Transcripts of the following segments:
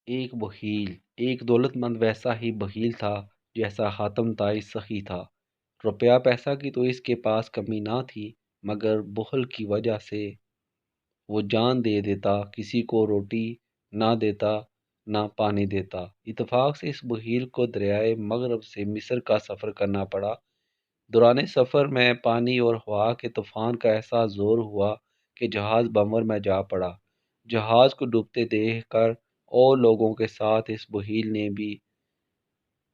ایک بخیل، ایک دولت مند ویسا ہی بخیل تھا جیسا حاتم طائی سخی تھا۔ روپیہ پیسہ کی تو اس کے پاس کمی نہ تھی، مگر بخل کی وجہ سے وہ جان دے دیتا، کسی کو روٹی نہ دیتا نہ پانی دیتا۔ اتفاق سے اس بخیل کو دریائے مغرب سے مصر کا سفر کرنا پڑا۔ دوران سفر میں پانی اور ہوا کے طوفان کا ایسا زور ہوا کہ جہاز بمور میں جا پڑا۔ جہاز کو ڈوبتے دیکھ کر اور لوگوں کے ساتھ اس بخیل نے بھی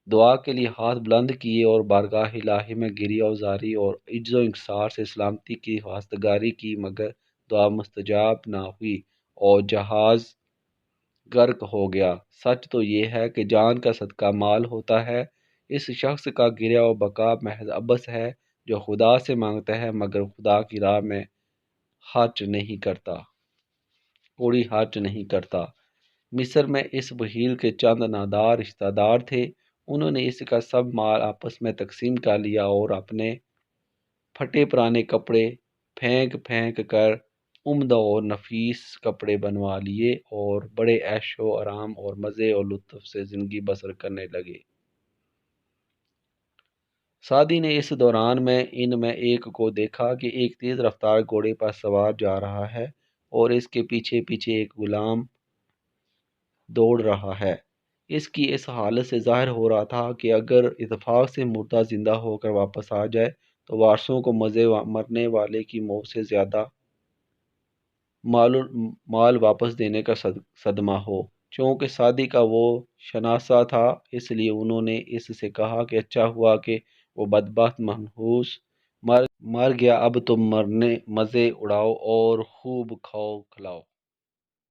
دعا کے لیے ہاتھ بلند کیے اور بارگاہ الہی میں گریہ وزاری اور عجز و انکسار سے سلامتی کی خواستگاری کی، مگر دعا مستجاب نہ ہوئی اور جہاز غرق ہو گیا۔ سچ تو یہ ہے کہ جان کا صدقہ مال ہوتا ہے۔ اس شخص کا گریہ و بکا محض عبث ہے، جو خدا سے مانگتا ہے مگر خدا کی راہ میں کوئی خرچ نہیں کرتا۔ مصر میں اس بخیل کے چند نادار رشتہ دار تھے۔ انہوں نے اس کا سب مال آپس میں تقسیم کر لیا اور اپنے پھٹے پرانے کپڑے پھینک پھینک کر عمدہ اور نفیس کپڑے بنوا لیے اور بڑے عیش و آرام اور مزے اور لطف سے زندگی بسر کرنے لگے۔ سعدی نے اس دوران میں ان میں ایک کو دیکھا کہ ایک تیز رفتار گھوڑے پر سوار جا رہا ہے اور اس کے پیچھے پیچھے ایک غلام دوڑ رہا ہے۔ اس کی اس حالت سے ظاہر ہو رہا تھا کہ اگر اتفاق سے مردہ زندہ ہو کر واپس آ جائے تو وارثوں کو مرنے والے کی موت سے زیادہ مال واپس دینے کا صدمہ ہو۔ چونکہ سعدی کا وہ شناسہ تھا، اس لیے انہوں نے اس سے کہا کہ اچھا ہوا کہ وہ بدبخت منحوس مر گیا، اب تم مزے اڑاؤ اور خوب کھاؤ کھلاؤ۔